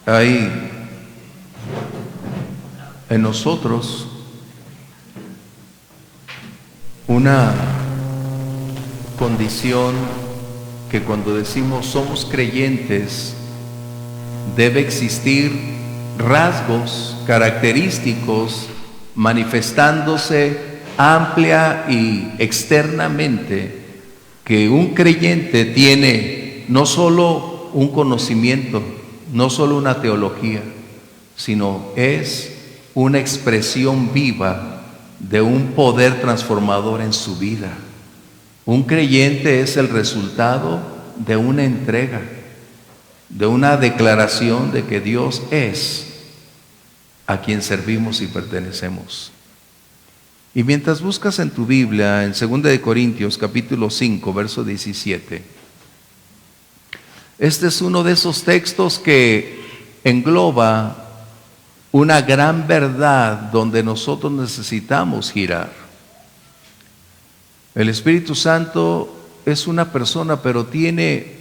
Hay en nosotros una condición que cuando decimos somos creyentes debe existir rasgos característicos manifestándose amplia y externamente, que un creyente tiene no solo un conocimiento, no solo una teología, sino es una expresión viva de un poder transformador en su vida. Un creyente es el resultado de una entrega, de una declaración de que Dios es a quien servimos y pertenecemos. Y mientras buscas en tu Biblia, en 2 de Corintios capítulo 5, verso 17, este es uno de esos textos que engloba una gran verdad donde nosotros necesitamos girar. El Espíritu Santo es una persona, pero tiene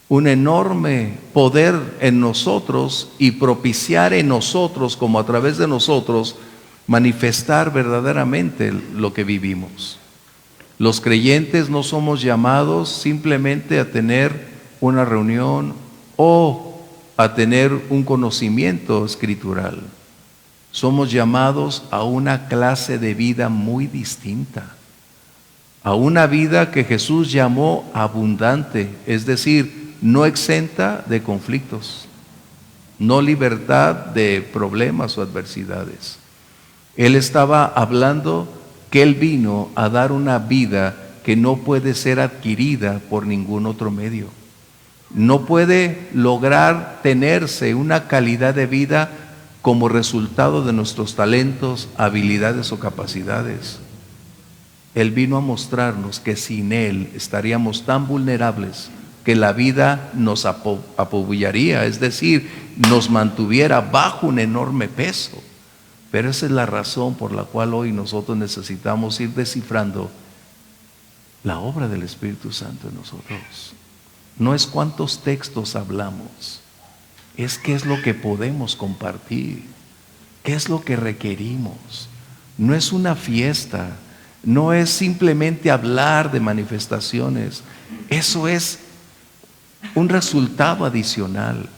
un enorme poder en nosotros y propiciar en nosotros, como a través de nosotros, manifestar verdaderamente lo que vivimos. Los creyentes no somos llamados simplemente a tener una reunión o a tener un conocimiento escritural. Somos llamados a una clase de vida muy distinta, a una vida que Jesús llamó abundante, es decir, no exenta de conflictos, no libertad de problemas o adversidades. Él estaba hablando que Él vino a dar una vida que no puede ser adquirida por ningún otro medio. No puede lograr tenerse una calidad de vida como resultado de nuestros talentos, habilidades o capacidades. Él vino a mostrarnos que sin Él estaríamos tan vulnerables que la vida nos apabullaría, es decir, nos mantuviera bajo un enorme peso. Pero esa es la razón por la cual hoy nosotros necesitamos ir descifrando la obra del Espíritu Santo en nosotros. No es cuántos textos hablamos, es qué es lo que podemos compartir, qué es lo que requerimos. No es una fiesta, no es simplemente hablar de manifestaciones, eso es un resultado adicional.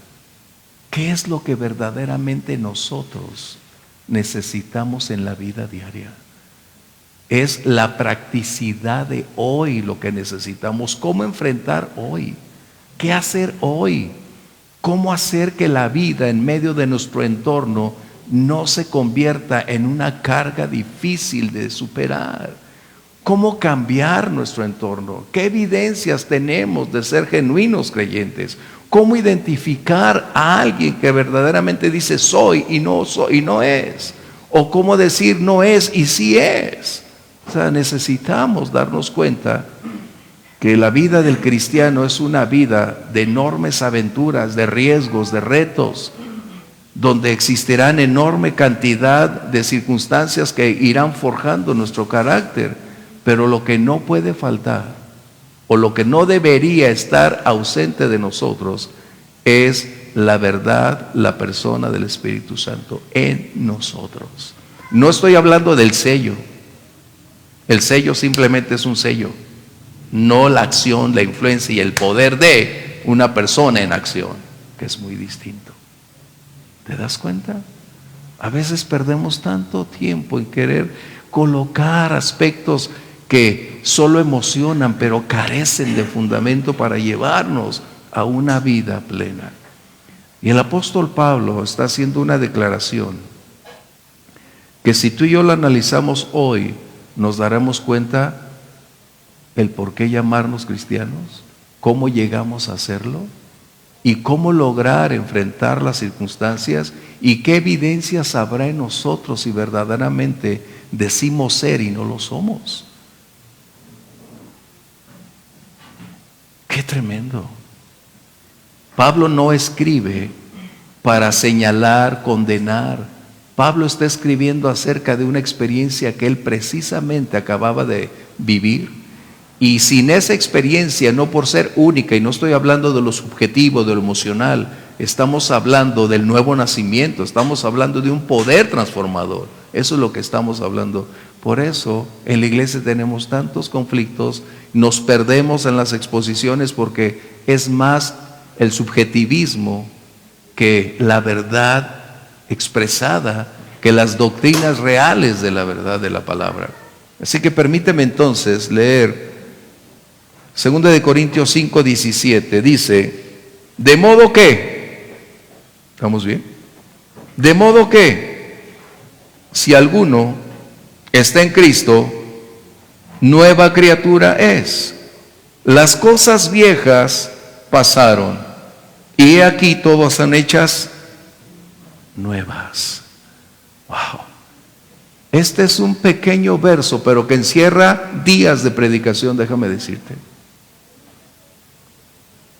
¿Qué es lo que verdaderamente nosotros necesitamos en la vida diaria? Es la practicidad de hoy lo que necesitamos. ¿Cómo enfrentar hoy? ¿Qué hacer hoy? ¿Cómo hacer que la vida en medio de nuestro entorno no se convierta en una carga difícil de superar? ¿Cómo cambiar nuestro entorno? ¿Qué evidencias tenemos de ser genuinos creyentes? ¿Cómo identificar a alguien que verdaderamente dice soy y no es? ¿O cómo decir no es y sí es? O sea, necesitamos darnos cuenta que la vida del cristiano es una vida de enormes aventuras, de riesgos, de retos, donde existirán enorme cantidad de circunstancias que irán forjando nuestro carácter, pero lo que no puede faltar, o lo que no debería estar ausente de nosotros, es la verdad, la persona del Espíritu Santo en nosotros. No estoy hablando del sello. El sello simplemente es un sello, no la acción, la influencia y el poder de una persona en acción, que es muy distinto. ¿Te das cuenta? A veces perdemos tanto tiempo en querer colocar aspectos que solo emocionan, pero carecen de fundamento para llevarnos a una vida plena. Y el apóstol Pablo está haciendo una declaración que si tú y yo la analizamos hoy, nos daremos cuenta el por qué llamarnos cristianos, cómo llegamos a hacerlo y cómo lograr enfrentar las circunstancias y qué evidencias habrá en nosotros si verdaderamente decimos ser y no lo somos. ¡Qué tremendo! Pablo no escribe para señalar, condenar. Pablo está escribiendo acerca de una experiencia que él precisamente acababa de vivir, y sin esa experiencia, no por ser única, y no estoy hablando de lo subjetivo, de lo emocional, estamos hablando del nuevo nacimiento, estamos hablando de un poder transformador. Eso es lo que estamos hablando. Por eso en la iglesia tenemos tantos conflictos, nos perdemos en las exposiciones porque es más el subjetivismo que la verdad expresada, que las doctrinas reales de la verdad de la palabra. Así que permíteme entonces leer 2 de Corintios 5:17. Dice, de modo que, ¿estamos bien? De modo que, si alguno está en Cristo, nueva criatura es. Las cosas viejas pasaron, y he aquí todas son hechas nuevas. Wow. Este es un pequeño verso, pero que encierra días de predicación, déjame decirte.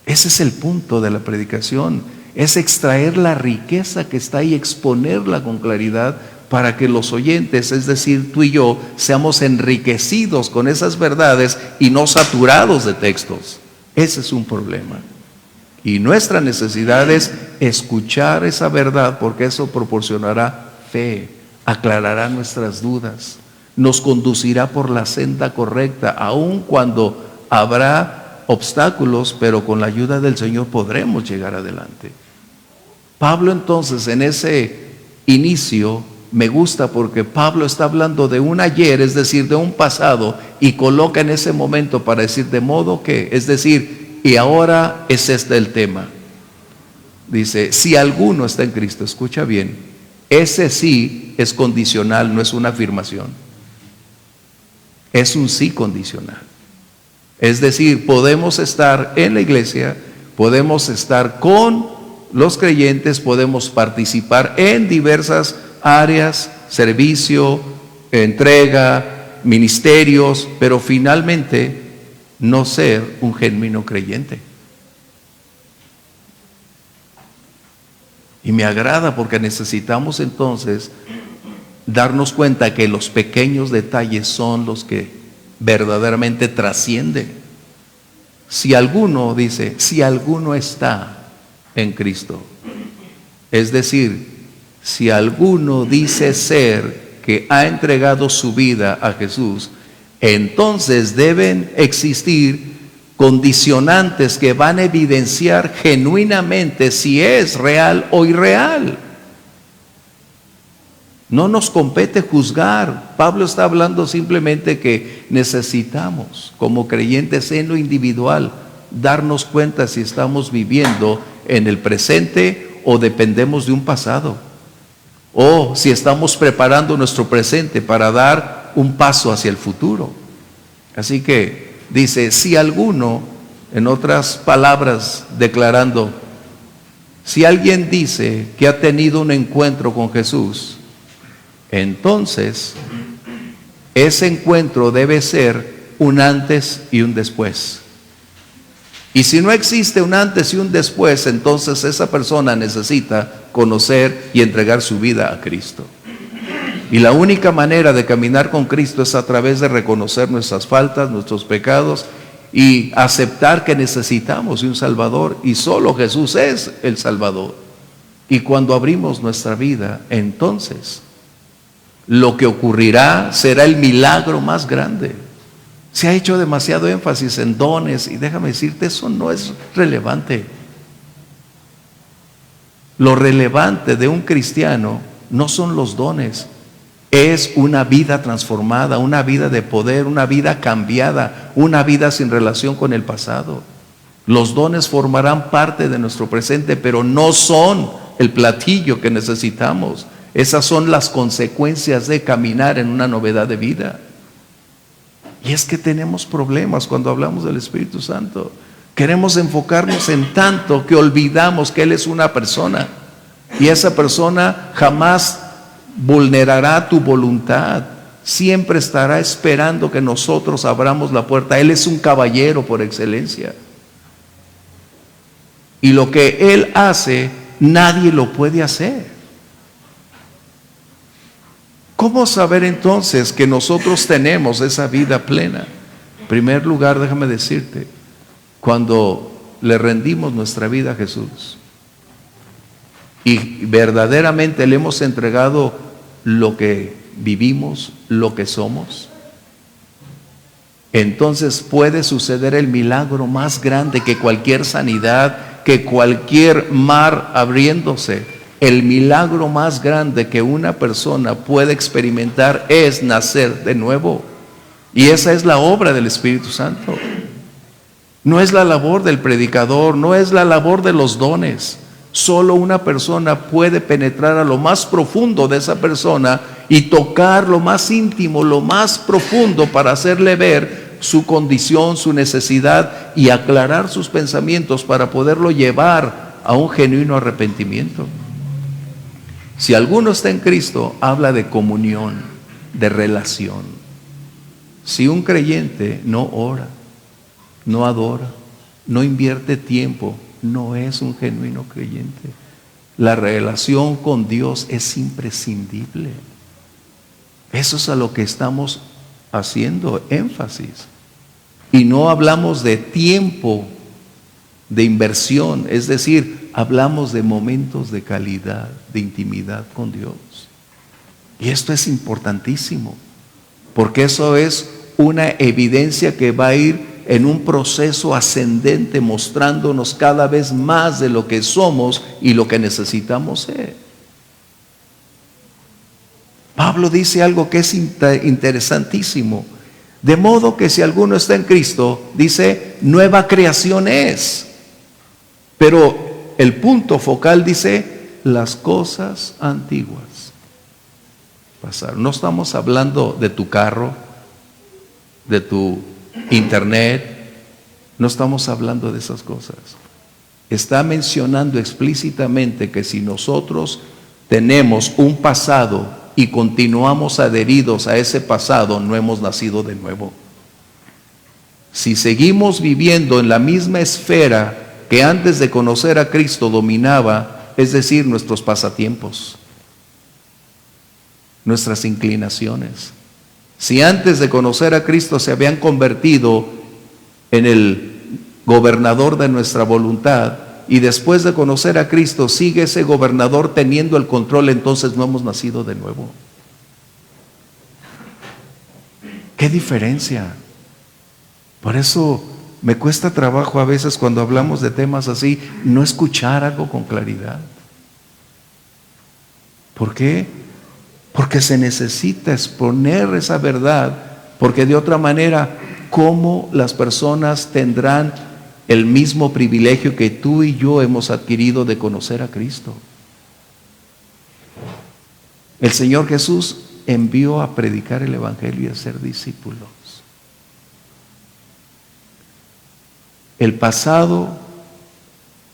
Ese es el punto de la predicación, es extraer la riqueza que está ahí, exponerla con claridad para que los oyentes, es decir, tú y yo, seamos enriquecidos con esas verdades y no saturados de textos. Ese es un problema. Y nuestra necesidad es escuchar esa verdad, porque eso proporcionará fe, aclarará nuestras dudas, nos conducirá por la senda correcta, aun cuando habrá obstáculos, pero con la ayuda del Señor podremos llegar adelante. Pablo entonces en ese inicio me gusta porque Pablo está hablando de un ayer, es decir, de un pasado, y coloca en ese momento para decir de modo que, es decir, y ahora es este el tema. Dice, si alguno está en Cristo, escucha bien, ese sí es condicional, no es una afirmación. Es un sí condicional. Es decir, podemos estar en la iglesia, podemos estar con los creyentes, podemos participar en diversas áreas, servicio, entrega, ministerios, pero finalmente no ser un genuino creyente. Y me agrada porque necesitamos entonces darnos cuenta que los pequeños detalles son los que verdaderamente trascienden. Si alguno, dice, si alguno está en Cristo, es decir, si alguno dice ser que ha entregado su vida a Jesús, entonces deben existir condicionantes que van a evidenciar genuinamente si es real o irreal. No nos compete juzgar. Pablo está hablando simplemente que necesitamos, como creyentes en lo individual, darnos cuenta si estamos viviendo en el presente o dependemos de un pasado, o si estamos preparando nuestro presente para dar un paso hacia el futuro. Así que dice, si alguno, en otras palabras declarando, si alguien dice que ha tenido un encuentro con Jesús, entonces ese encuentro debe ser un antes y un después. Y si no existe un antes y un después, entonces esa persona necesita conocer y entregar su vida a Cristo. Y la única manera de caminar con Cristo es a través de reconocer nuestras faltas, nuestros pecados y aceptar que necesitamos de un Salvador, y solo Jesús es el Salvador. Y cuando abrimos nuestra vida, entonces lo que ocurrirá será el milagro más grande. Se ha hecho demasiado énfasis en dones, y déjame decirte, eso no es relevante. Lo relevante de un cristiano no son los dones, es una vida transformada, una vida de poder, una vida cambiada, una vida sin relación con el pasado. Los dones formarán parte de nuestro presente, pero no son el platillo que necesitamos. Esas son las consecuencias de caminar en una novedad de vida. Y es que tenemos problemas cuando hablamos del Espíritu Santo. Queremos enfocarnos en tanto que olvidamos que Él es una persona. Y esa persona jamás vulnerará tu voluntad. Siempre estará esperando que nosotros abramos la puerta. Él es un caballero por excelencia. Y lo que Él hace, nadie lo puede hacer. ¿Cómo saber entonces que nosotros tenemos esa vida plena? En primer lugar, déjame decirte, cuando le rendimos nuestra vida a Jesús. y verdaderamente le hemos entregado lo que vivimos, lo que somos, entonces puede suceder el milagro más grande que cualquier sanidad, que cualquier mar abriéndose. El milagro más grande que una persona puede experimentar es nacer de nuevo. Y esa es la obra del Espíritu Santo. No es la labor del predicador, no es la labor de los dones. Solo una persona puede penetrar a lo más profundo de esa persona y tocar lo más íntimo, lo más profundo, para hacerle ver su condición, su necesidad, y aclarar sus pensamientos para poderlo llevar a un genuino arrepentimiento. Si alguno está en Cristo, habla de comunión, de relación. Si un creyente no ora, no adora, no invierte tiempo, no es un genuino creyente. La relación con Dios es imprescindible. Eso es a lo que estamos haciendo énfasis. Y no hablamos de tiempo de inversión, es decir, hablamos de momentos de calidad, de intimidad con Dios. Y esto es importantísimo, porque eso es una evidencia que va a ir en un proceso ascendente, mostrándonos cada vez más de lo que somos y lo que necesitamos ser. Pablo dice algo que es interesantísimo. De modo que si alguno está en Cristo, dice, nueva creación es. Pero el punto focal dice, las cosas antiguas pasaron. No estamos hablando de tu carro, de tu internet, no estamos hablando de esas cosas. Está mencionando explícitamente que si nosotros tenemos un pasado y continuamos adheridos a ese pasado, no hemos nacido de nuevo. Si seguimos viviendo en la misma esfera que antes de conocer a Cristo dominaba, es decir, nuestros pasatiempos, nuestras inclinaciones, si antes de conocer a Cristo se habían convertido en el gobernador de nuestra voluntad, y después de conocer a Cristo sigue ese gobernador teniendo el control, entonces no hemos nacido de nuevo. ¿Qué diferencia? Por eso me cuesta trabajo a veces cuando hablamos de temas así, no escuchar algo con claridad. ¿Por qué? Porque se necesita exponer esa verdad, porque de otra manera, ¿cómo las personas tendrán el mismo privilegio que tú y yo hemos adquirido de conocer a Cristo? El Señor Jesús envió a predicar el Evangelio y a ser discípulos. El pasado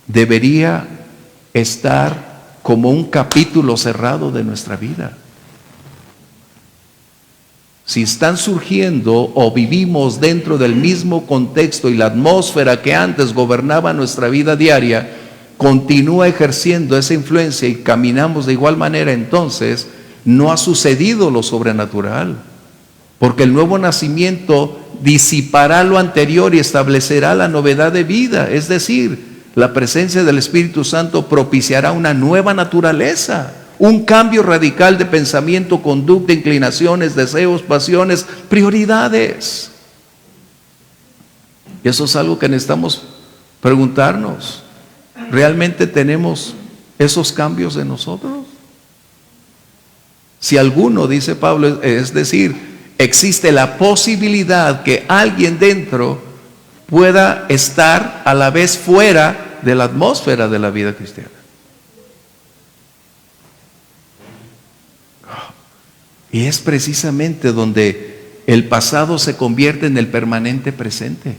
debería estar como un capítulo cerrado de nuestra vida. Si están surgiendo o vivimos dentro del mismo contexto y la atmósfera que antes gobernaba nuestra vida diaria, continúa ejerciendo esa influencia y caminamos de igual manera, entonces no ha sucedido lo sobrenatural. Porque el nuevo nacimiento disipará lo anterior y establecerá la novedad de vida. Es decir, la presencia del Espíritu Santo propiciará una nueva naturaleza. Un cambio radical de pensamiento, conducta, inclinaciones, deseos, pasiones, prioridades. Y eso es algo que necesitamos preguntarnos. ¿Realmente tenemos esos cambios en nosotros? Si alguno, dice Pablo, es decir, existe la posibilidad que alguien dentro pueda estar a la vez fuera de la atmósfera de la vida cristiana. Y es precisamente donde el pasado se convierte en el permanente presente.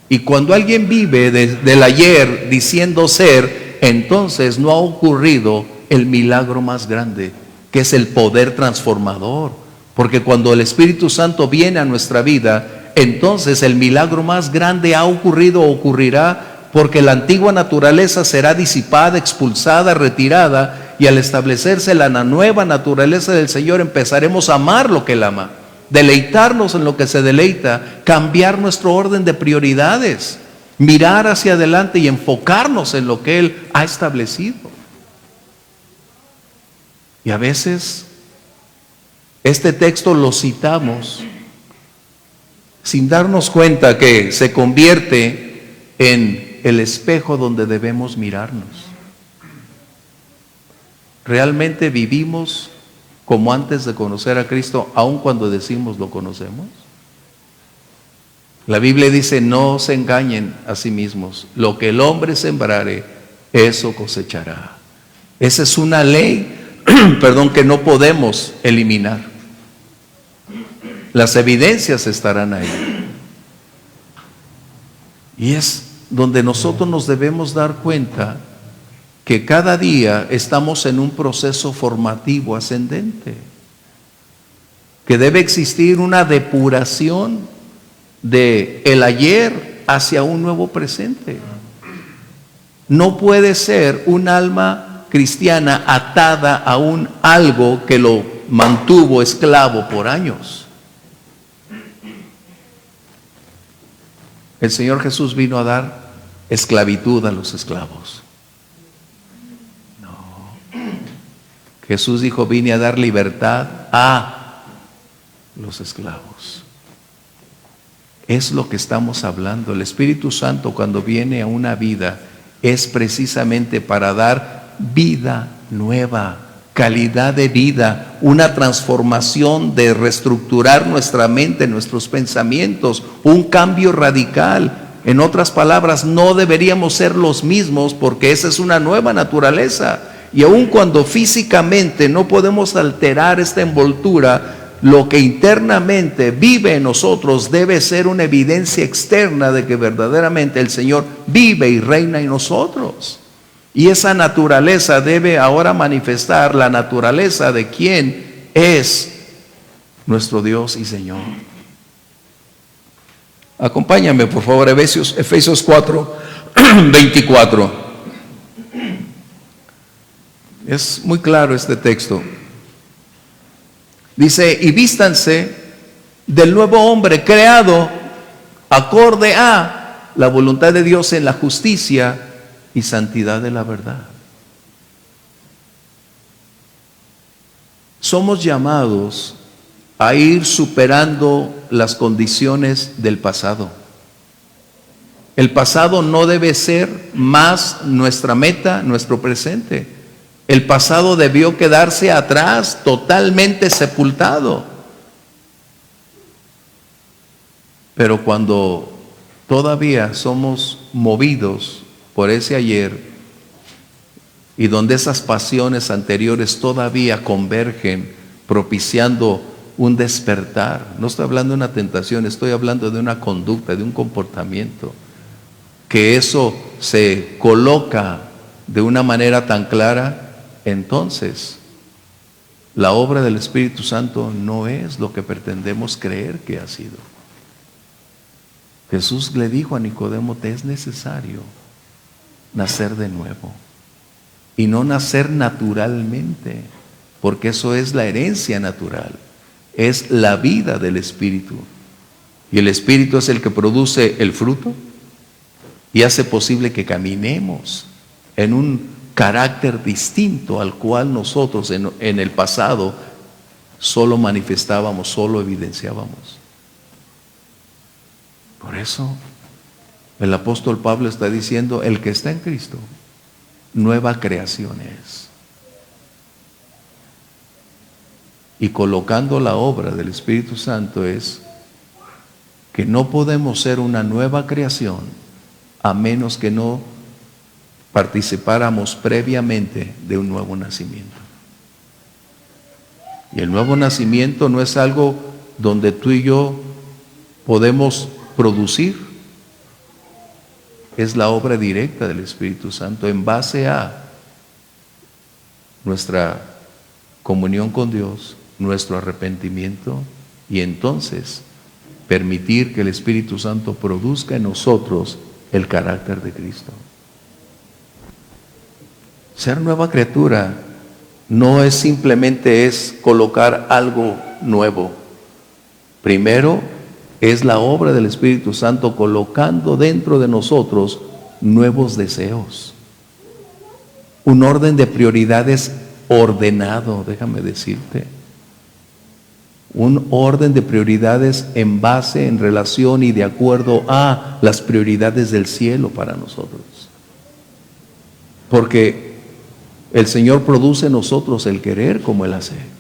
Y cuando alguien vive del ayer diciendo ser, entonces no ha ocurrido el milagro más grande, que es el poder transformador. Porque cuando el Espíritu Santo viene a nuestra vida, entonces el milagro más grande ha ocurrido o ocurrirá, porque la antigua naturaleza será disipada, expulsada, retirada. Y al establecerse la nueva naturaleza del Señor, empezaremos a amar lo que Él ama, deleitarnos en lo que se deleita, cambiar nuestro orden de prioridades, mirar hacia adelante y enfocarnos en lo que Él ha establecido. Y a veces este texto lo citamos sin darnos cuenta que se convierte en el espejo donde debemos mirarnos. ¿Realmente vivimos como antes de conocer a Cristo, aun cuando decimos lo conocemos? La Biblia dice, no se engañen a sí mismos. Lo que el hombre sembrare, eso cosechará. Esa es una ley, que no podemos eliminar. Las evidencias estarán ahí. Y es donde nosotros nos debemos dar cuenta que cada día estamos en un proceso formativo ascendente, que debe existir una depuración de el ayer hacia un nuevo presente. No puede ser un alma cristiana atada a un algo que lo mantuvo esclavo por años. El Señor Jesús vino a dar esclavitud a los esclavos. Jesús dijo, vine a dar libertad a los esclavos. Es lo que estamos hablando. El Espíritu Santo, cuando viene a una vida, es precisamente para dar vida nueva, calidad de vida, una transformación de reestructurar nuestra mente, nuestros pensamientos, un cambio radical. En otras palabras, no deberíamos ser los mismos porque esa es una nueva naturaleza. Y aun cuando físicamente no podemos alterar esta envoltura, lo que internamente vive en nosotros debe ser una evidencia externa de que verdaderamente el Señor vive y reina en nosotros. Y esa naturaleza debe ahora manifestar la naturaleza de quien es nuestro Dios y Señor. Acompáñame por favor, Efesios 4, 24. Es muy claro este texto. Dice, y vístanse del nuevo hombre creado acorde a la voluntad de Dios en la justicia y santidad de la verdad. Somos llamados a ir superando las condiciones del pasado. El pasado no debe ser más nuestra meta, nuestro presente. El pasado debió quedarse atrás, totalmente sepultado. Pero cuando todavía somos movidos por ese ayer y donde esas pasiones anteriores todavía convergen, propiciando un despertar, no estoy hablando de una tentación, estoy hablando de una conducta, de un comportamiento, que eso se coloca de una manera tan clara, entonces la obra del Espíritu Santo no es lo que pretendemos creer que ha sido. Jesús le dijo a Nicodemo, te es necesario nacer de nuevo y no nacer naturalmente, porque eso es la herencia natural, es la vida del Espíritu, y el Espíritu es el que produce el fruto y hace posible que caminemos en un carácter distinto al cual nosotros en el pasado solo manifestábamos, solo evidenciábamos. Por eso el apóstol Pablo está diciendo, el que está en Cristo, nueva creación es. Y colocando la obra del Espíritu Santo es que no podemos ser una nueva creación a menos que no participáramos previamente de un nuevo nacimiento. Y el nuevo nacimiento no es algo donde tú y yo podemos producir, es la obra directa del Espíritu Santo en base a nuestra comunión con Dios, nuestro arrepentimiento, y entonces permitir que el Espíritu Santo produzca en nosotros el carácter de Cristo. Ser nueva criatura no es simplemente colocar algo nuevo. Primero es la obra del Espíritu Santo colocando dentro de nosotros nuevos deseos, un orden de prioridades ordenado, déjame decirte. Un orden de prioridades en base, en relación y de acuerdo a las prioridades del cielo para nosotros. Porque el Señor produce en nosotros el querer como el hacer.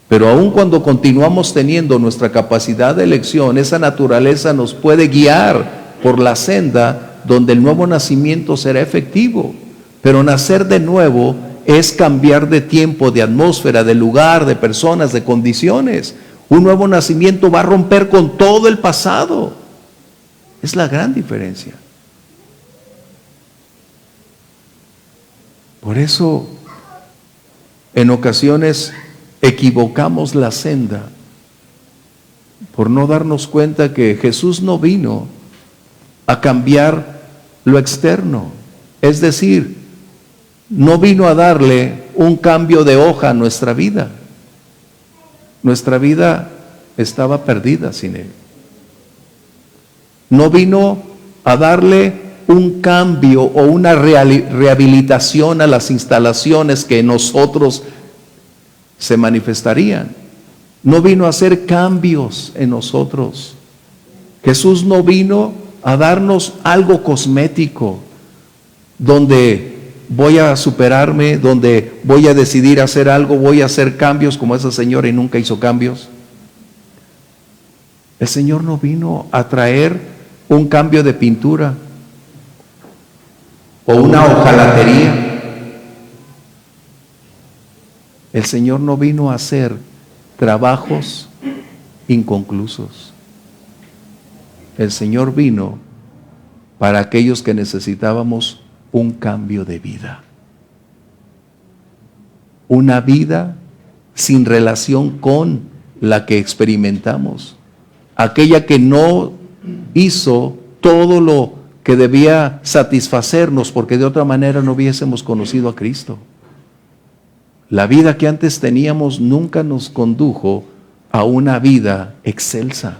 Pero aun cuando continuamos teniendo nuestra capacidad de elección, esa naturaleza nos puede guiar por la senda donde el nuevo nacimiento será efectivo. Pero nacer de nuevo es cambiar de tiempo, de atmósfera, de lugar, de personas, de condiciones. Un nuevo nacimiento va a romper con todo el pasado. Es la gran diferencia. Por eso, en ocasiones equivocamos la senda por no darnos cuenta que Jesús no vino a cambiar lo externo. Es decir, no vino a darle un cambio de hoja a nuestra vida. Nuestra vida estaba perdida sin Él. No vino a darle un cambio o una rehabilitación a las instalaciones que en nosotros se manifestarían. No vino a hacer cambios en nosotros. Jesús no vino a darnos algo cosmético, donde voy a superarme, donde voy a decidir hacer algo, voy a hacer cambios como esa señora y nunca hizo cambios. El Señor no vino a traer un cambio de pintura o una hojalatería. El Señor no vino a hacer trabajos inconclusos. El Señor vino para aquellos que necesitábamos un cambio de vida. Una vida sin relación con la que experimentamos. Aquella que no hizo todo lo que debía satisfacernos, porque de otra manera no hubiésemos conocido a Cristo. La vida que antes teníamos nunca nos condujo a una vida excelsa.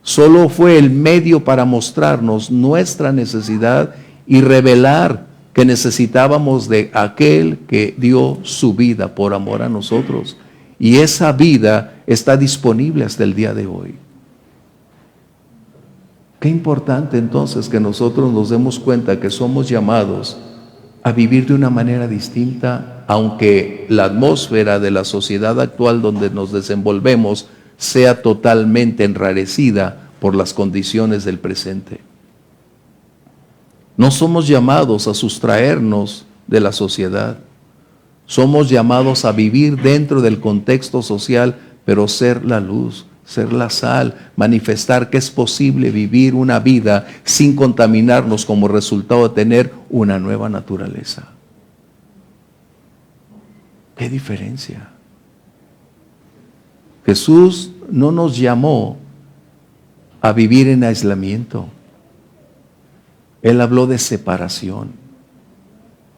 Solo fue el medio para mostrarnos nuestra necesidad y revelar que necesitábamos de aquel que dio su vida por amor a nosotros. Y esa vida está disponible hasta el día de hoy. Qué importante entonces que nosotros nos demos cuenta que somos llamados a vivir de una manera distinta, aunque la atmósfera de la sociedad actual donde nos desenvolvemos sea totalmente enrarecida por las condiciones del presente. No somos llamados a sustraernos de la sociedad. Somos llamados a vivir dentro del contexto social, pero ser la luz, ser la sal, manifestar que es posible vivir una vida sin contaminarnos como resultado de tener una nueva naturaleza. ¿Qué diferencia? Jesús no nos llamó a vivir en aislamiento. Él habló de separación.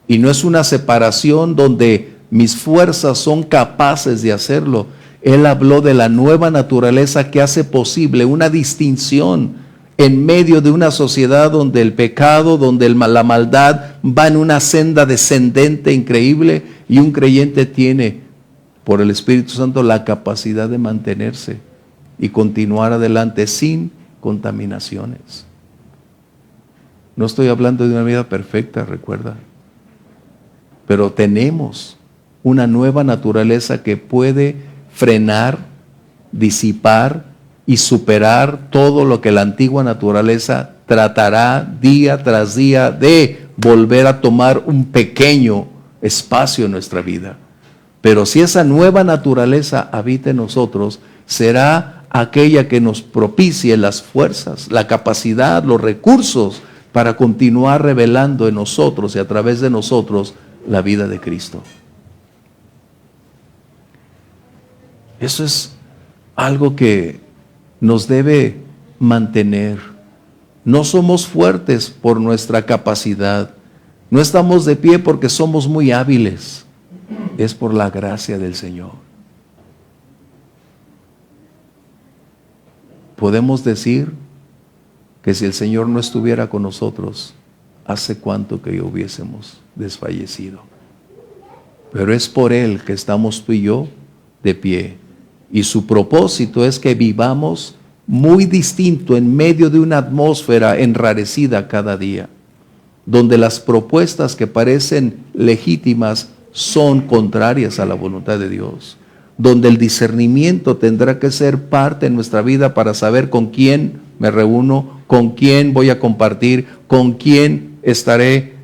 Y no es una separación donde mis fuerzas son capaces de hacerlo. Él habló de la nueva naturaleza que hace posible una distinción en medio de una sociedad donde el pecado, donde la maldad va en una senda descendente increíble, y un creyente tiene, por el Espíritu Santo, la capacidad de mantenerse y continuar adelante sin contaminaciones. No estoy hablando de una vida perfecta, recuerda. Pero tenemos una nueva naturaleza que puede frenar, disipar y superar todo lo que la antigua naturaleza tratará día tras día de volver a tomar un pequeño espacio en nuestra vida. Pero si esa nueva naturaleza habita en nosotros, será aquella que nos propicie las fuerzas, la capacidad, los recursos para continuar revelando en nosotros y a través de nosotros la vida de Cristo. Eso es algo que nos debe mantener. No somos fuertes por nuestra capacidad. No estamos de pie porque somos muy hábiles. Es por la gracia del Señor. Podemos decir que si el Señor no estuviera con nosotros, hace cuánto que hubiésemos desfallecido. pero es por Él que estamos tú y yo de pie. Y su propósito es que vivamos muy distinto en medio de una atmósfera enrarecida cada día, donde las propuestas que parecen legítimas son contrarias a la voluntad de Dios, donde el discernimiento tendrá que ser parte de nuestra vida para saber con quién me reúno, con quién voy a compartir, con quién estaré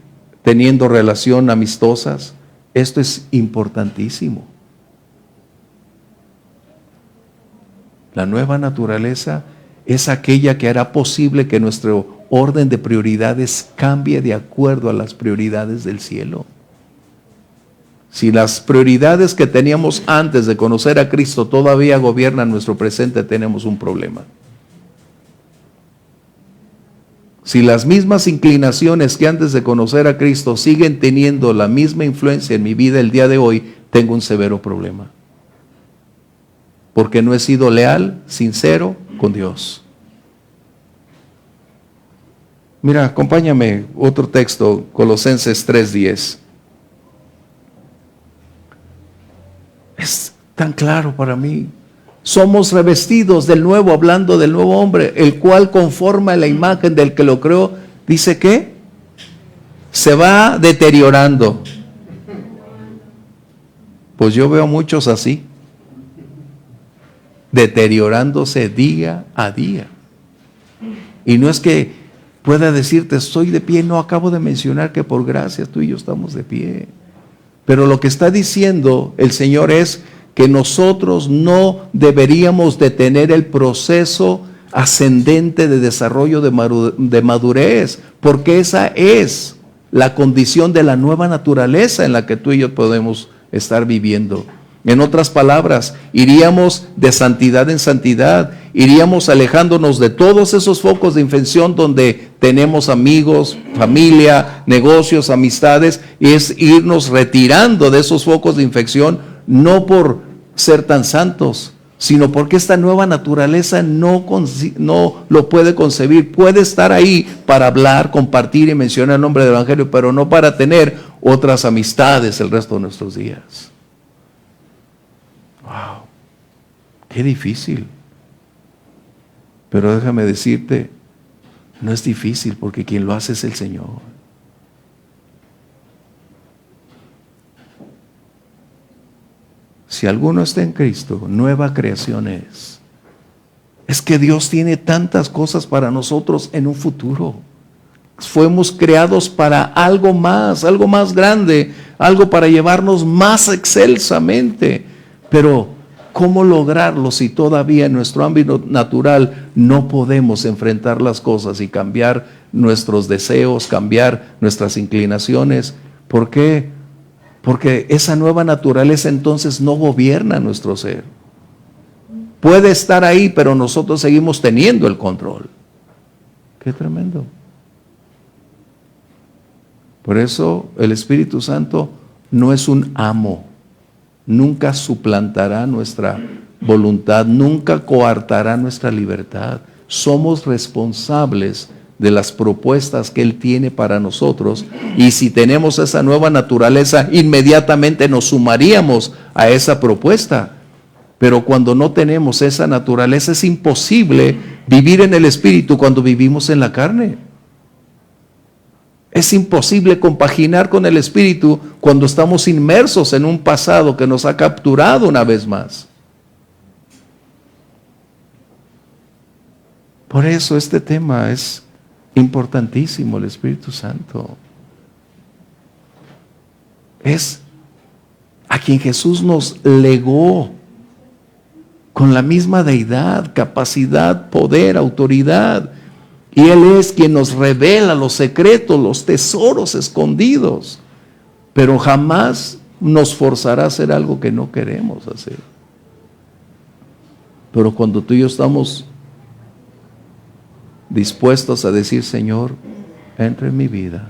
teniendo relación amistosas. Esto es importantísimo. La nueva naturaleza es aquella que hará posible que nuestro orden de prioridades cambie de acuerdo a las prioridades del cielo. Si las prioridades que teníamos antes de conocer a Cristo todavía gobiernan nuestro presente, tenemos un problema. Si las mismas inclinaciones que antes de conocer a Cristo siguen teniendo la misma influencia en mi vida el día de hoy, tengo un severo problema. Porque no he sido leal, sincero con Dios. Mira, acompáñame otro texto, Colosenses 3:10. Es tan claro para mí. Somos revestidos del nuevo, hablando del nuevo hombre, el cual conforma la imagen del que lo creó. Dice que se va deteriorando. Pues yo veo muchos así, deteriorándose día a día. Y no es que pueda decirte estoy de pie, no, acabo de mencionar que por gracia tú y yo estamos de pie. Pero lo que está diciendo el Señor es que nosotros no deberíamos detener el proceso ascendente de desarrollo de madurez, porque esa es la condición de la nueva naturaleza en la que tú y yo podemos estar viviendo. En otras palabras, iríamos de santidad en santidad, iríamos alejándonos de todos esos focos de infección donde tenemos amigos, familia, negocios, amistades, y es irnos retirando de esos focos de infección, no por ser tan santos, sino porque esta nueva naturaleza no lo puede concebir. Puede estar ahí para hablar, compartir y mencionar el nombre del Evangelio, pero no para tener otras amistades el resto de nuestros días. Wow, qué difícil. Pero déjame decirte, no es difícil porque quien lo hace es el Señor. Si alguno está en Cristo, nueva creación es. Es que Dios tiene tantas cosas para nosotros en un futuro. Fuimos creados para algo más grande, algo para llevarnos más excelsamente. Pero, ¿cómo lograrlo si todavía en nuestro ámbito natural no podemos enfrentar las cosas y cambiar nuestros deseos, cambiar nuestras inclinaciones? ¿Por qué? Porque esa nueva naturaleza entonces no gobierna nuestro ser. Puede estar ahí, pero nosotros seguimos teniendo el control. Qué tremendo. Por eso el Espíritu Santo no es un amo. Nunca suplantará nuestra voluntad, nunca coartará nuestra libertad. Somos responsables de las propuestas que Él tiene para nosotros, y si tenemos esa nueva naturaleza, inmediatamente nos sumaríamos a esa propuesta. Pero cuando no tenemos esa naturaleza, es imposible vivir en el Espíritu cuando vivimos en la carne. Es imposible compaginar con el Espíritu cuando estamos inmersos en un pasado que nos ha capturado una vez más. Por eso este tema es importantísimo, el Espíritu Santo. Es a quien Jesús nos legó con la misma deidad, capacidad, poder, autoridad. Y Él es quien nos revela los secretos, los tesoros escondidos. Pero jamás nos forzará a hacer algo que no queremos hacer. Pero cuando tú y yo estamos dispuestos a decir, Señor, entra en mi vida.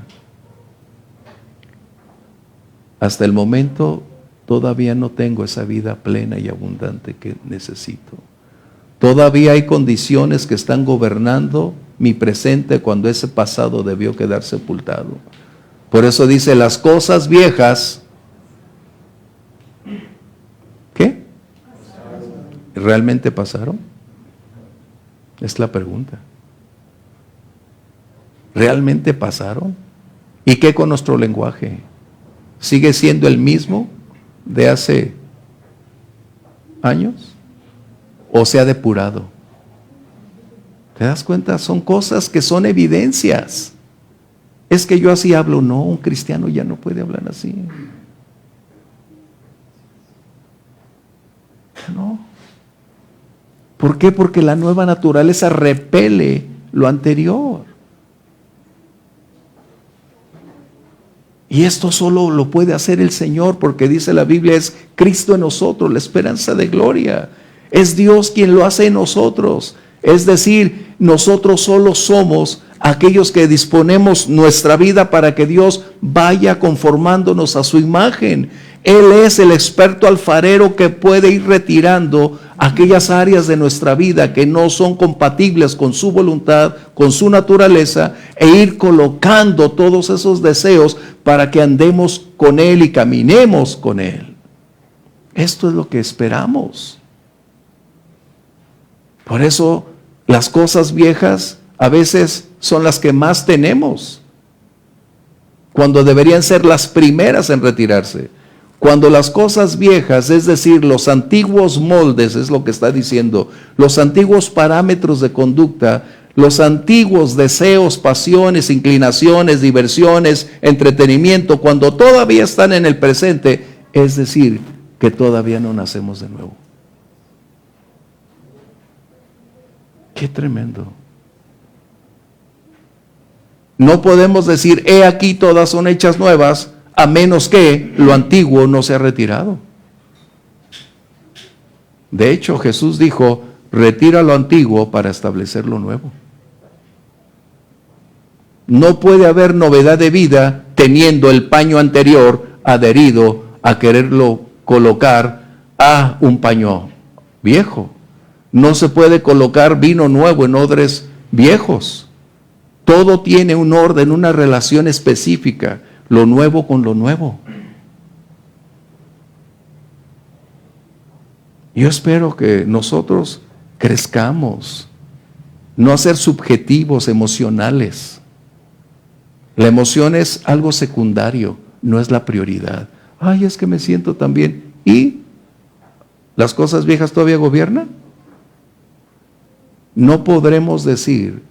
Hasta el momento todavía no tengo esa vida plena y abundante que necesito. Todavía hay condiciones que están gobernando mi presente cuando ese pasado debió quedar sepultado. Por eso dice, las cosas viejas ¿realmente pasaron? Es la pregunta. ¿Realmente pasaron? ¿Y qué con nuestro lenguaje? ¿Sigue siendo el mismo de hace años? ¿O se ha depurado? ¿Te das cuenta? Son cosas que son evidencias. Es que yo así hablo. No, un cristiano ya no puede hablar así. No. ¿Por qué? Porque la nueva naturaleza repele lo anterior. Y esto solo lo puede hacer el Señor, porque dice la Biblia, es Cristo en nosotros, la esperanza de gloria. Es Dios quien lo hace en nosotros. Es decir, nosotros solo somos aquellos que disponemos nuestra vida para que Dios vaya conformándonos a su imagen. Él es el experto alfarero que puede ir retirando aquellas áreas de nuestra vida que no son compatibles con su voluntad, con su naturaleza, e ir colocando todos esos deseos para que andemos con Él y caminemos con Él. Esto es lo que esperamos. Por eso las cosas viejas a veces son las que más tenemos, cuando deberían ser las primeras en retirarse. Cuando las cosas viejas, es decir, los antiguos moldes, es lo que está diciendo, los antiguos parámetros de conducta, los antiguos deseos, pasiones, inclinaciones, diversiones, entretenimiento, cuando todavía están en el presente, es decir, que todavía no nacemos de nuevo. Qué tremendo. No podemos decir, he aquí todas son hechas nuevas, a menos que lo antiguo no se ha retirado. De hecho, Jesús dijo, retira lo antiguo para establecer lo nuevo. No puede haber novedad de vida teniendo el paño anterior adherido a quererlo colocar a un paño viejo. No se puede colocar vino nuevo en odres viejos. Todo tiene un orden, una relación específica. Lo nuevo con lo nuevo. Yo espero que nosotros crezcamos, no a ser subjetivos, emocionales. La emoción es algo secundario, no es la prioridad. Ay, es que me siento tan bien. ¿Y las cosas viejas todavía gobiernan? No podremos decir,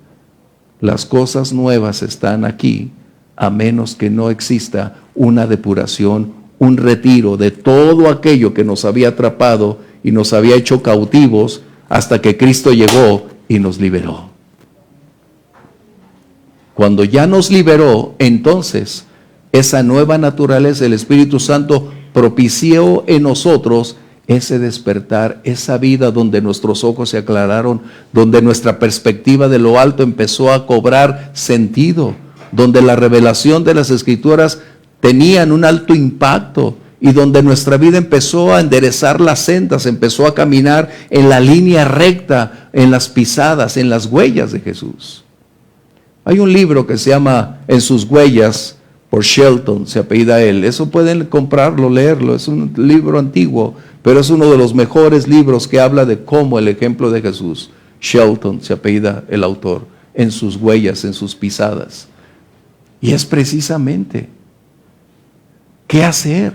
las cosas nuevas están aquí, a menos que no exista una depuración, un retiro de todo aquello que nos había atrapado y nos había hecho cautivos hasta que Cristo llegó y nos liberó. Cuando ya nos liberó, entonces esa nueva naturaleza, el Espíritu Santo propició en nosotros ese despertar, esa vida donde nuestros ojos se aclararon, donde nuestra perspectiva de lo alto empezó a cobrar sentido, donde la revelación de las Escrituras tenían un alto impacto y donde nuestra vida empezó a enderezar las sendas, empezó a caminar en la línea recta, en las pisadas, en las huellas de Jesús. Hay un libro que se llama En sus huellas, por Shelton, se apellida él. Eso pueden comprarlo, leerlo, es un libro antiguo, pero es uno de los mejores libros que habla de cómo el ejemplo de Jesús. Shelton se apellida el autor, en sus huellas, en sus pisadas. Y es precisamente, ¿qué hacer?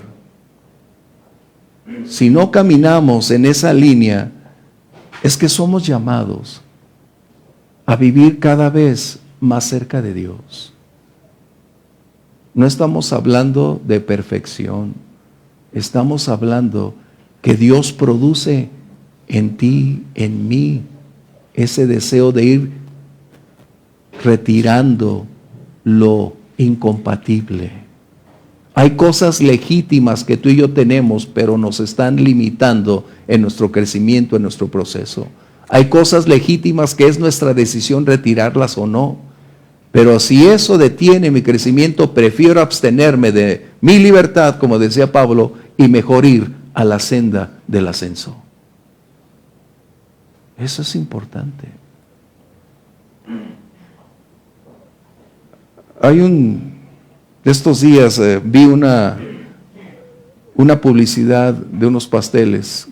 Si no caminamos en esa línea, es que somos llamados a vivir cada vez más cerca de Dios. No estamos hablando de perfección, estamos hablando que Dios produce en ti, en mí, ese deseo de ir retirando lo incompatible. Hay cosas legítimas que tú y yo tenemos, pero nos están limitando en nuestro crecimiento, en nuestro proceso. Hay cosas legítimas que es nuestra decisión retirarlas o no. Pero si eso detiene mi crecimiento, prefiero abstenerme de mi libertad, como decía Pablo, y mejor ir a la senda del ascenso. Eso es importante. De estos días vi una publicidad de unos pasteles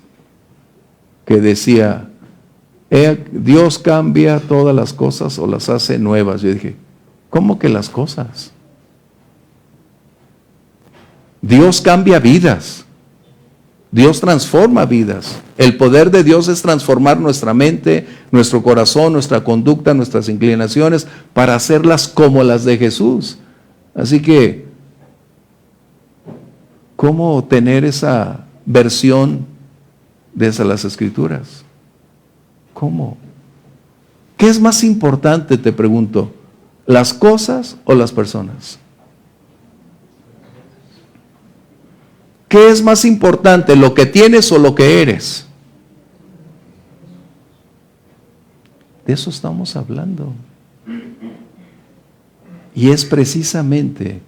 que decía, Dios cambia todas las cosas o las hace nuevas. Yo dije, ¿cómo que las cosas? Dios cambia vidas. Dios transforma vidas. El poder de Dios es transformar nuestra mente, nuestro corazón, nuestra conducta, nuestras inclinaciones, para hacerlas como las de Jesús. Así que, ¿cómo tener esa versión de las Escrituras? ¿Cómo? ¿Qué es más importante, te pregunto? ¿Las cosas o las personas? ¿Qué es más importante, lo que tienes o lo que eres? De eso estamos hablando. Y es precisamente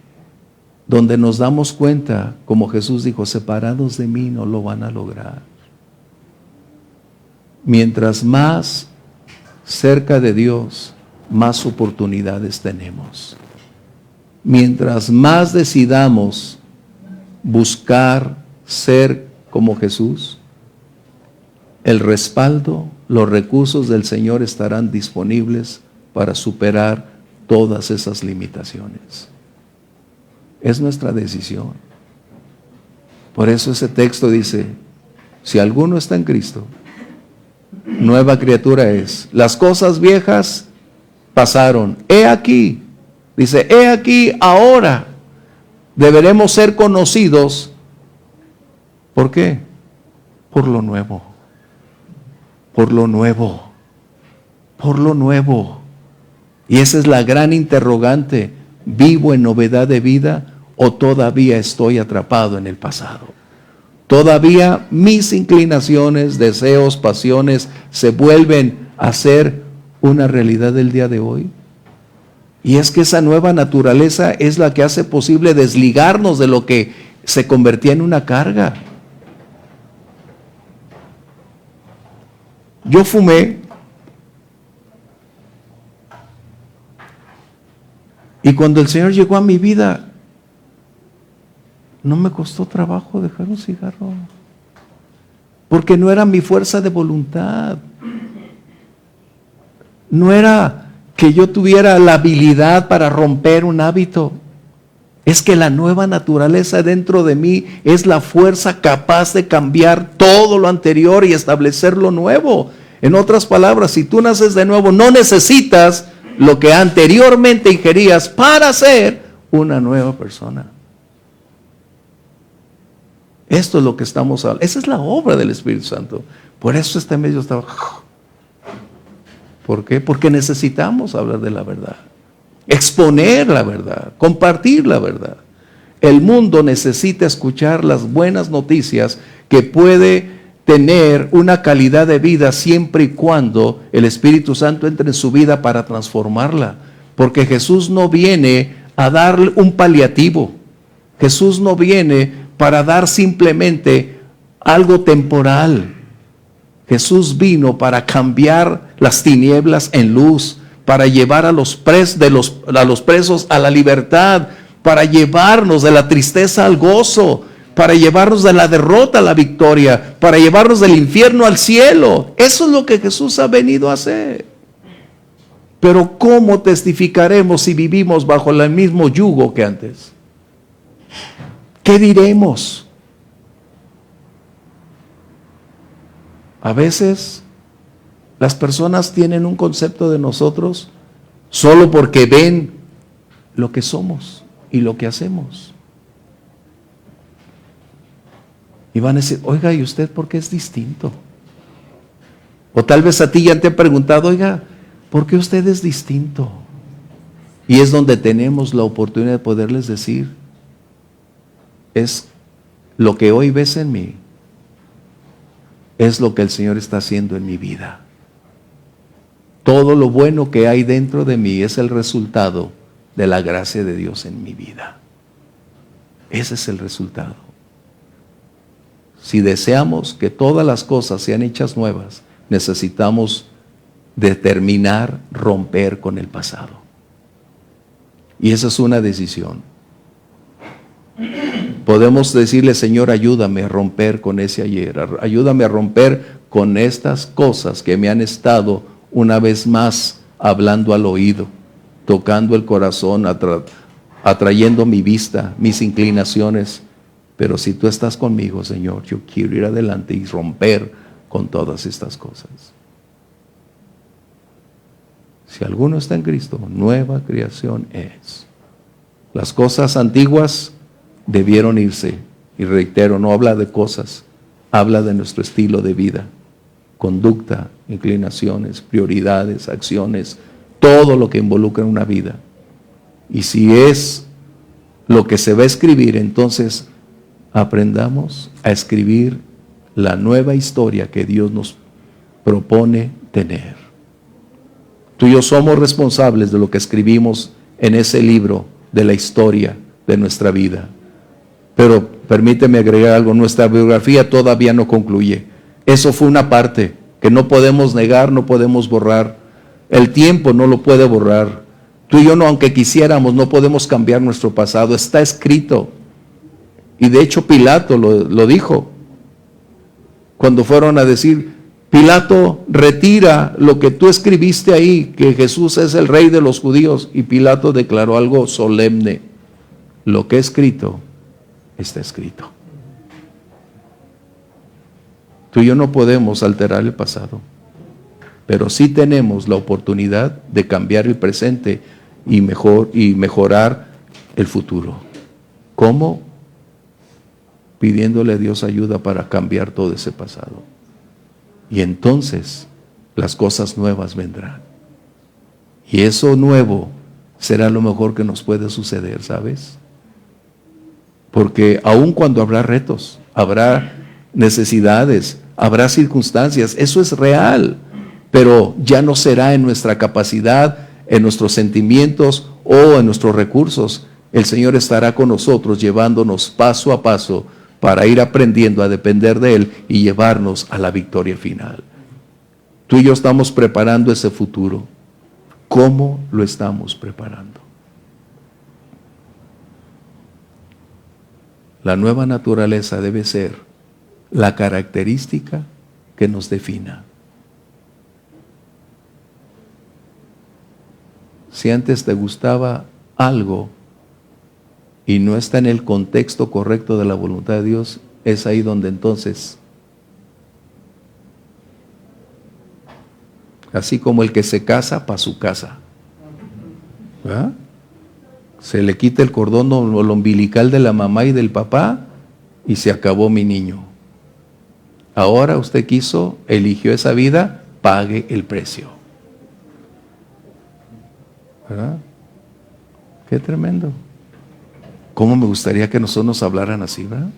donde nos damos cuenta, como Jesús dijo, separados de mí no lo van a lograr. Mientras más cerca de Dios, más oportunidades tenemos. Mientras más decidamos buscar ser como Jesús, el respaldo, los recursos del Señor estarán disponibles para superar todas esas limitaciones. Es nuestra decisión. Por eso ese texto dice, si alguno está en Cristo, nueva criatura es. Las cosas viejas pasaron. He aquí, dice, he aquí ahora. Deberemos ser conocidos. ¿Por qué? Por lo nuevo. Por lo nuevo. Por lo nuevo. Y esa es la gran interrogante. ¿Vivo en novedad de vida o todavía estoy atrapado en el pasado? Todavía mis inclinaciones, deseos, pasiones se vuelven a ser una realidad del día de hoy. Y es que esa nueva naturaleza es la que hace posible desligarnos de lo que se convertía en una carga. Yo fumé y cuando el Señor llegó a mi vida, no me costó trabajo dejar un cigarro, porque no era mi fuerza de voluntad, no era que yo tuviera la habilidad para romper un hábito. Es que la nueva naturaleza dentro de mí es la fuerza capaz de cambiar todo lo anterior y establecer lo nuevo. En otras palabras, si tú naces de nuevo, no necesitas lo que anteriormente ingerías para ser una nueva persona. Esto es lo que estamos hablando. Esa es la obra del Espíritu Santo. Por eso este medio estaba... ¿Por qué? Porque necesitamos hablar de la verdad, exponer la verdad, compartir la verdad. El mundo necesita escuchar las buenas noticias que puede tener una calidad de vida siempre y cuando el Espíritu Santo entre en su vida para transformarla. Porque Jesús no viene a dar un paliativo. Jesús no viene para dar simplemente algo temporal. Jesús vino para cambiar las tinieblas en luz, para llevar a los presos a la libertad, para llevarnos de la tristeza al gozo, para llevarnos de la derrota a la victoria, para llevarnos del infierno al cielo. Eso es lo que Jesús ha venido a hacer. Pero ¿cómo testificaremos si vivimos bajo el mismo yugo que antes? ¿Qué diremos? A veces las personas tienen un concepto de nosotros solo porque ven lo que somos y lo que hacemos. Y van a decir, oiga, ¿y usted por qué es distinto? O tal vez a ti ya te han preguntado, oiga, ¿por qué usted es distinto? Y es donde tenemos la oportunidad de poderles decir, es lo que hoy ves en mí. Es lo que el Señor está haciendo en mi vida. Todo lo bueno que hay dentro de mí es el resultado de la gracia de Dios en mi vida. Ese es el resultado. Si deseamos que todas las cosas sean hechas nuevas, necesitamos determinar romper con el pasado. Y esa es una decisión. Podemos decirle, Señor, ayúdame a romper con ese ayer, ayúdame a romper con estas cosas que me han estado una vez más hablando al oído, tocando el corazón, atrayendo mi vista, mis inclinaciones. Pero si tú estás conmigo, Señor, yo quiero ir adelante y romper con todas estas cosas. Si alguno está en Cristo, nueva creación es. Las cosas antiguas debieron irse. Y reitero, no habla de cosas, habla de nuestro estilo de vida, conducta, inclinaciones, prioridades, acciones, todo lo que involucra una vida. Y si es lo que se va a escribir, entonces aprendamos a escribir la nueva historia que Dios nos propone tener. Tú y yo somos responsables de lo que escribimos en ese libro de la historia de nuestra vida. Pero permíteme agregar algo, nuestra biografía todavía no concluye. Eso fue una parte que no podemos negar, no podemos borrar. El tiempo no lo puede borrar. Tú y yo, no, aunque quisiéramos, no podemos cambiar nuestro pasado. Está escrito. Y de hecho Pilato lo dijo. Cuando fueron a decir, Pilato, retira lo que tú escribiste ahí, que Jesús es el rey de los judíos. Y Pilato declaró algo solemne. Lo que he escrito, está escrito. Tú y yo no podemos alterar el pasado, pero sí tenemos la oportunidad de cambiar el presente y mejorar el futuro. ¿Cómo? Pidiéndole a Dios ayuda para cambiar todo ese pasado. Y entonces las cosas nuevas vendrán. Y eso nuevo será lo mejor que nos puede suceder, ¿sabes? Porque aun cuando habrá retos, habrá necesidades, habrá circunstancias, eso es real, pero ya no será en nuestra capacidad, en nuestros sentimientos o en nuestros recursos. El Señor estará con nosotros llevándonos paso a paso para ir aprendiendo a depender de Él y llevarnos a la victoria final. Tú y yo estamos preparando ese futuro. ¿Cómo lo estamos preparando? La nueva naturaleza debe ser la característica que nos defina. Si antes te gustaba algo y no está en el contexto correcto de la voluntad de Dios, es ahí donde entonces, así como el que se casa para su casa, ¿verdad? Se le quita el cordón umbilical de la mamá y del papá y se acabó mi niño. Ahora usted eligió esa vida, pague el precio. ¿Verdad? Qué tremendo. ¿Cómo me gustaría que nosotros nos hablaran así, verdad?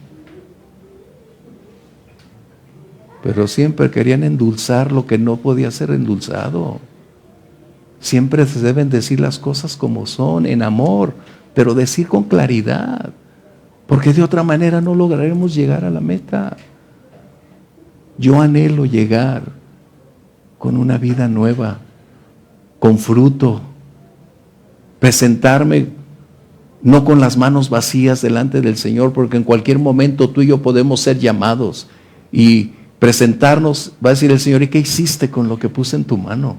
Pero siempre querían endulzar lo que no podía ser endulzado. Siempre se deben decir las cosas como son, en amor, pero decir con claridad, porque de otra manera no lograremos llegar a la meta. Yo anhelo llegar con una vida nueva, con fruto, presentarme no con las manos vacías delante del Señor, porque en cualquier momento tú y yo podemos ser llamados y presentarnos. Va a decir el Señor, ¿y qué hiciste con lo que puse en tu mano?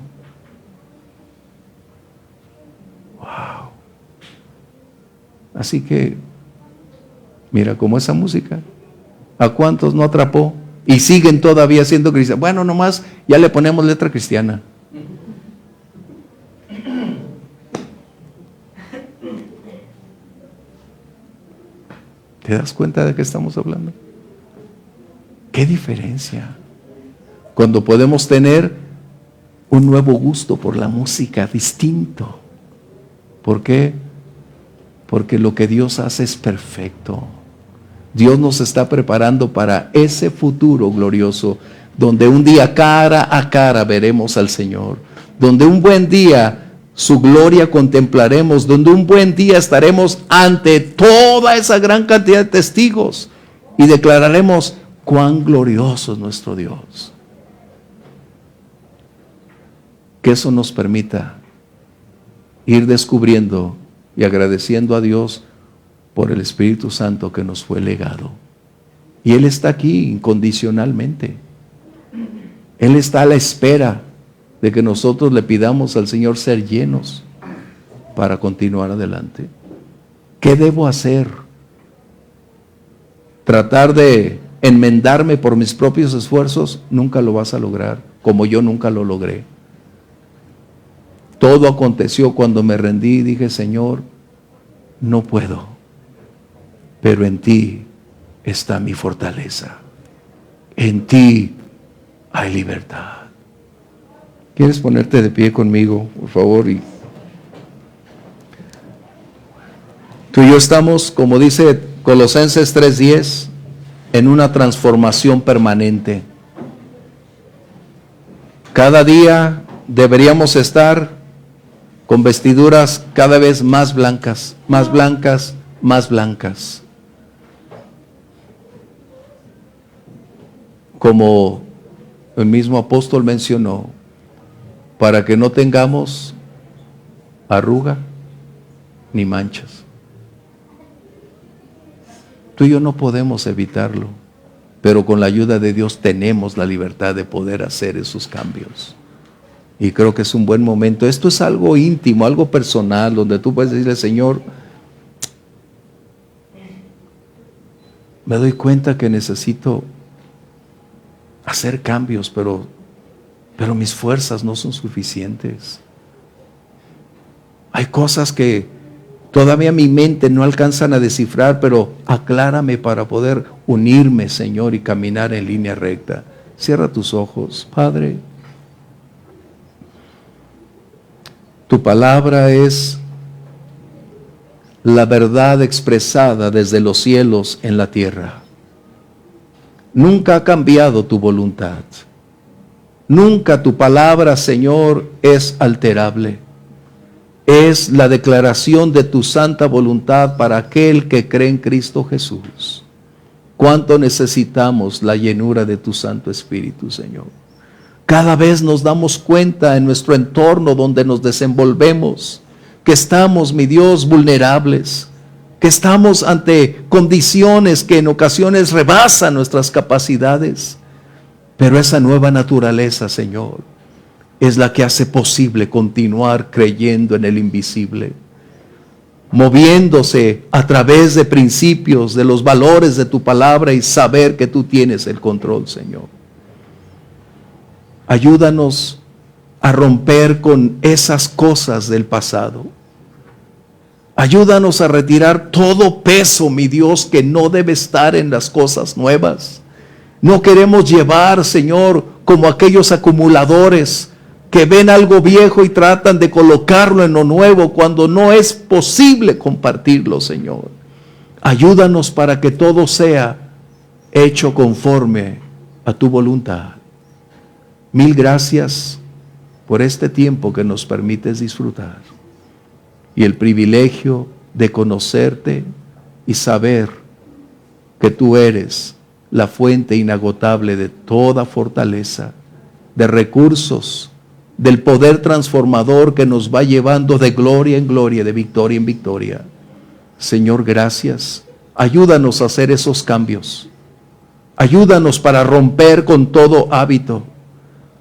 Wow. Así que, mira, como esa música, ¿a cuántos no atrapó? Y siguen todavía siendo cristianos. Bueno, nomás ya le ponemos letra cristiana. ¿Te das cuenta de qué estamos hablando? ¿Qué diferencia? Cuando podemos tener un nuevo gusto por la música distinto. ¿Por qué? Porque lo que Dios hace es perfecto. Dios nos está preparando para ese futuro glorioso, donde un día cara a cara veremos al Señor, donde un buen día su gloria contemplaremos, donde un buen día estaremos ante toda esa gran cantidad de testigos y declararemos cuán glorioso es nuestro Dios. Que eso nos permita ir descubriendo y agradeciendo a Dios por el Espíritu Santo que nos fue legado. Y Él está aquí incondicionalmente. Él está a la espera de que nosotros le pidamos al Señor ser llenos para continuar adelante. ¿Qué debo hacer? Tratar de enmendarme por mis propios esfuerzos, nunca lo vas a lograr, como yo nunca lo logré. Todo aconteció cuando me rendí y dije, Señor, no puedo, pero en ti está mi fortaleza. En ti hay libertad. ¿Quieres ponerte de pie conmigo, por favor? Y tú y yo estamos, como dice Colosenses 3:10, en una transformación permanente. Cada día deberíamos estar con vestiduras cada vez más blancas, más blancas, más blancas. Como el mismo apóstol mencionó, para que no tengamos arruga ni manchas. Tú y yo no podemos evitarlo, pero con la ayuda de Dios tenemos la libertad de poder hacer esos cambios. Y creo que es un buen momento. Esto es algo íntimo, algo personal, donde tú puedes decirle, Señor, me doy cuenta que necesito hacer cambios, pero mis fuerzas no son suficientes. Hay cosas que todavía mi mente no alcanzan a descifrar, pero aclárame para poder unirme, Señor, y caminar en línea recta. Cierra tus ojos, Padre. Tu palabra es la verdad expresada desde los cielos en la tierra. Nunca ha cambiado tu voluntad. Nunca tu palabra, Señor, es alterable. Es la declaración de tu santa voluntad para aquel que cree en Cristo Jesús. Cuánto necesitamos la llenura de tu Santo Espíritu, Señor. Cada vez nos damos cuenta en nuestro entorno donde nos desenvolvemos, que estamos, mi Dios, vulnerables, que estamos ante condiciones que en ocasiones rebasan nuestras capacidades. Pero esa nueva naturaleza, Señor, es la que hace posible continuar creyendo en el invisible, moviéndose a través de principios, de los valores de tu palabra y saber que tú tienes el control, Señor. Ayúdanos a romper con esas cosas del pasado. Ayúdanos a retirar todo peso, mi Dios, que no debe estar en las cosas nuevas. No queremos llevar, Señor, como aquellos acumuladores que ven algo viejo y tratan de colocarlo en lo nuevo cuando no es posible compartirlo, Señor. Ayúdanos para que todo sea hecho conforme a tu voluntad. Mil gracias por este tiempo que nos permites disfrutar y el privilegio de conocerte y saber que tú eres la fuente inagotable de toda fortaleza, de recursos, del poder transformador que nos va llevando de gloria en gloria, de victoria en victoria. Señor, gracias. Ayúdanos a hacer esos cambios. Ayúdanos para romper con todo hábito.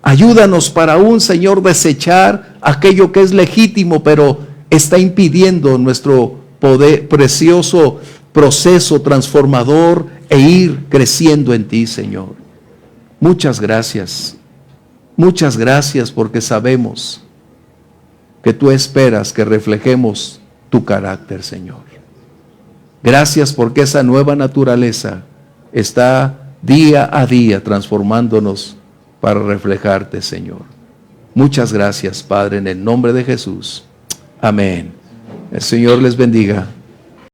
Ayúdanos para aún, Señor, desechar aquello que es legítimo, pero está impidiendo nuestro poder, precioso proceso transformador e ir creciendo en ti, Señor. Muchas gracias. Muchas gracias porque sabemos que tú esperas que reflejemos tu carácter, Señor. Gracias porque esa nueva naturaleza está día a día transformándonos para reflejarte, Señor. Muchas gracias, Padre, en el nombre de Jesús. Amén. El Señor les bendiga.